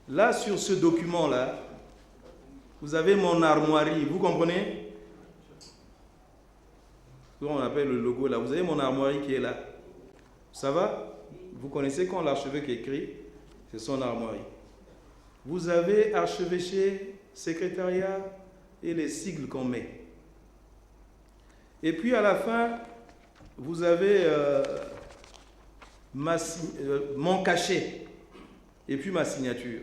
Là, sur ce document-là, vous avez mon armoirie. Vous comprenez? On appelle le logo là. Vous avez mon armoirie qui est là. Ça va? Vous connaissez quand l'archevêque écrit, c'est son armoirie. Vous avez archevêché, secrétariat et les sigles qu'on met. Et puis à la fin, vous avez mon cachet et puis ma signature.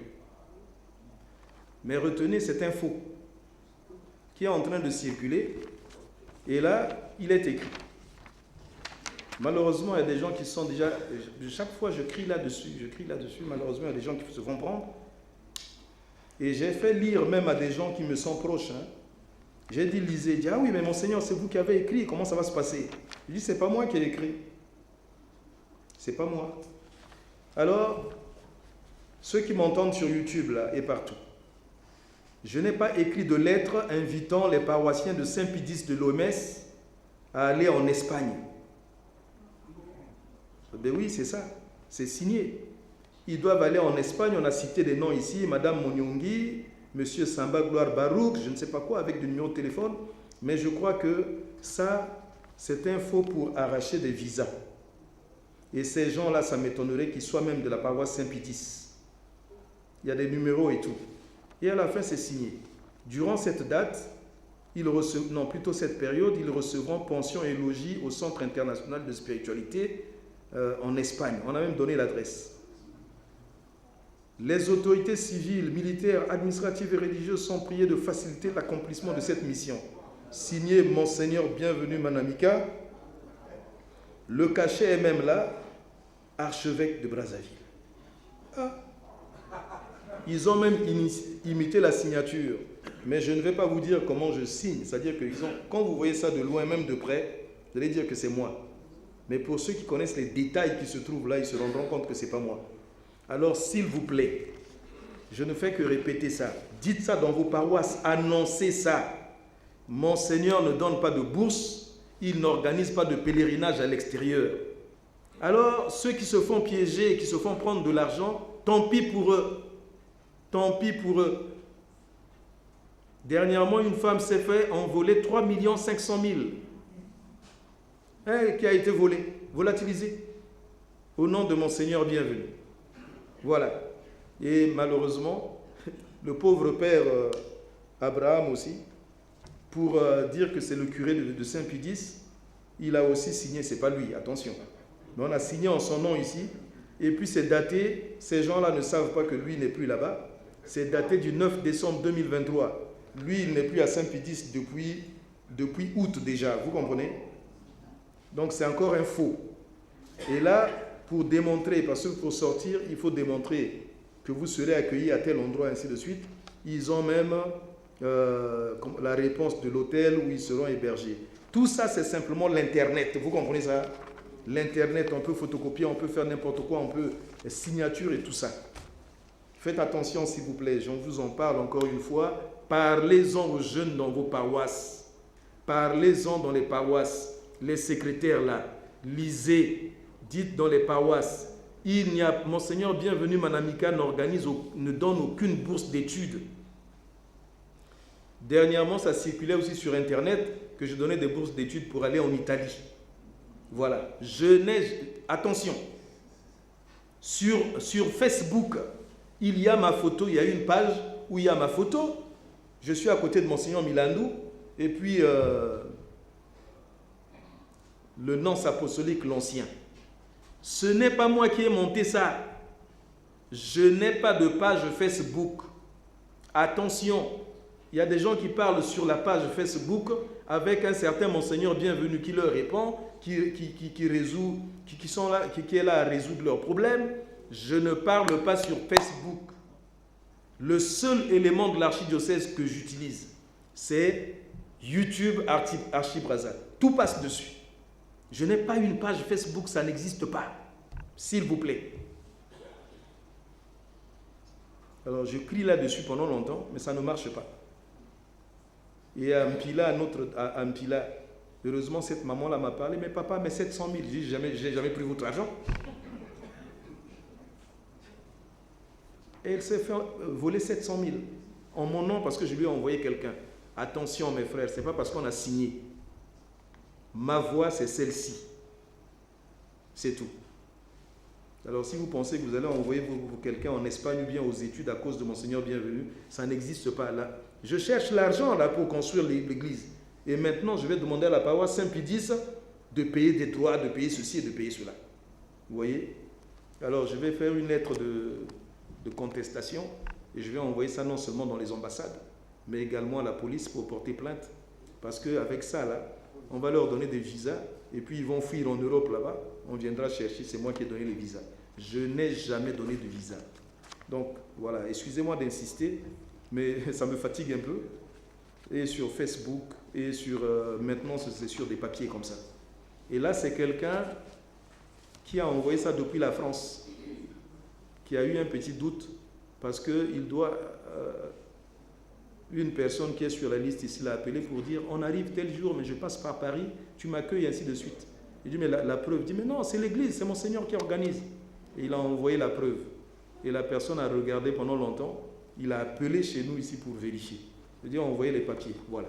Mais retenez cette info qui est en train de circuler. Et là, il est écrit. Malheureusement, il y a des gens qui sont déjà... Chaque fois, je crie là-dessus. Malheureusement, il y a des gens qui se font prendre. Et j'ai fait lire même à des gens qui me sont proches. Hein. J'ai dit, lisez. Dit, ah oui, mais Monseigneur, c'est vous qui avez écrit. Comment ça va se passer? Je dis, c'est pas moi qui ai écrit. C'est pas moi. Alors, ceux qui m'entendent sur YouTube, là, et partout, je n'ai pas écrit de lettre invitant les paroissiens de Saint-Pédis de l'OMS à aller en Espagne. Ben oui, c'est ça. C'est signé. Ils doivent aller en Espagne. On a cité des noms ici. Madame Monyongi, Monsieur Samba Gloire Barouk, je ne sais pas quoi, avec des numéros de téléphone. Mais je crois que ça, c'est un faux pour arracher des visas. Et ces gens-là, ça m'étonnerait qu'ils soient même de la paroisse Saint-Pédis. Il y a des numéros et tout. Et à la fin, c'est signé. Durant cette date, plutôt cette période, ils recevront pension et logis au Centre international de spiritualité en Espagne. On a même donné l'adresse. Les autorités civiles, militaires, administratives et religieuses sont priées de faciliter l'accomplissement de cette mission. Signé Monseigneur Bienvenu Manamika. Le cachet est même là, archevêque de Brazzaville. Ah. Ils ont même imité la signature. Mais je ne vais pas vous dire comment je signe. C'est-à-dire que quand vous voyez ça de loin, même de près, vous allez dire que c'est moi. Mais pour ceux qui connaissent les détails qui se trouvent là, ils se rendront compte que ce n'est pas moi. Alors, s'il vous plaît, je ne fais que répéter ça. Dites ça dans vos paroisses, annoncez ça. Monseigneur ne donne pas de bourse, il n'organise pas de pèlerinage à l'extérieur. Alors, ceux qui se font piéger, qui se font prendre de l'argent, tant pis pour eux. Tant pis pour eux. Dernièrement, une femme s'est fait envoler 3 500 000. Qui a été volée, volatilisée, au nom de Monseigneur Bienvenu. Voilà. Et malheureusement, le pauvre père Abraham aussi, pour dire que c'est le curé de Saint-Pédis, il a aussi signé, c'est pas lui, attention. Mais on a signé en son nom ici, et puis c'est daté, ces gens-là ne savent pas que lui n'est plus là-bas, c'est daté du 9 décembre 2023. Lui, il n'est plus à Saint-Pédis depuis août déjà, vous comprenez? Donc c'est encore un faux. Et là, pour démontrer, parce que pour sortir, il faut démontrer que vous serez accueillis à tel endroit, ainsi de suite. Ils ont même la réponse de l'hôtel où ils seront hébergés. Tout ça, c'est simplement l'Internet. Vous comprenez ça? L'Internet, on peut photocopier, on peut faire n'importe quoi, on peut signature et tout ça. Faites attention, s'il vous plaît. Je vous en parle encore une fois. Parlez-en aux jeunes dans vos paroisses. Parlez-en dans les paroisses. Les secrétaires là, lisez, dites dans les paroisses. Monseigneur Bienvenu Manamika ne donne aucune bourse d'études. Dernièrement, ça circulait aussi sur Internet que je donnais des bourses d'études pour aller en Italie. Voilà. Attention. Sur Facebook, il y a ma photo, il y a une page où il y a ma photo. Je suis à côté de Monseigneur Milandou et puis le nonce apostolique, l'ancien. Ce n'est pas moi qui ai monté ça. Je n'ai pas de page Facebook. Attention, il y a des gens qui parlent sur la page Facebook avec un certain Monseigneur Bienvenu qui leur répond, qui est là à résoudre leurs problèmes. Je ne parle pas sur Facebook. Le seul élément de l'archidiocèse que j'utilise, c'est YouTube Archibrazza. Tout passe dessus. Je n'ai pas une page Facebook, ça n'existe pas. S'il vous plaît. Alors je crie là-dessus pendant longtemps, mais ça ne marche pas. Et à Mpila, heureusement cette maman-là m'a parlé, mais papa, mais 700 000, j'ai jamais pris votre argent. Et elle s'est fait voler 700 000 en mon nom parce que je lui ai envoyé quelqu'un. Attention mes frères, ce n'est pas parce qu'on a signé. Ma voix, c'est celle-ci. C'est tout. Alors si vous pensez que vous allez envoyer quelqu'un en Espagne ou bien aux études à cause de Monseigneur Bienvenu, ça n'existe pas là. Je cherche l'argent là pour construire l'église. Et maintenant, je vais demander à la paroisse Saint-Pédis de payer des droits, de payer ceci et de payer cela. Vous voyez? Alors je vais faire une lettre de contestation et je vais envoyer ça non seulement dans les ambassades, mais également à la police pour porter plainte. Parce qu'avec ça là, on va leur donner des visas et puis ils vont fuir en Europe là-bas. On viendra chercher, c'est moi qui ai donné les visas. Je n'ai jamais donné de visa. Donc voilà, excusez-moi d'insister, mais ça me fatigue un peu. Et sur Facebook, et sur maintenant c'est sur des papiers comme ça. Et là c'est quelqu'un qui a envoyé ça depuis la France, qui a eu un petit doute parce qu'il doit... une personne qui est sur la liste ici l'a appelé pour dire on arrive tel jour mais je passe par Paris, tu m'accueilles ainsi de suite. Il dit mais la preuve, il dit mais non c'est l'église, c'est Monseigneur qui organise. Et il a envoyé la preuve. Et la personne a regardé pendant longtemps, il a appelé chez nous ici pour vérifier. Il dit on a envoyé les papiers, voilà.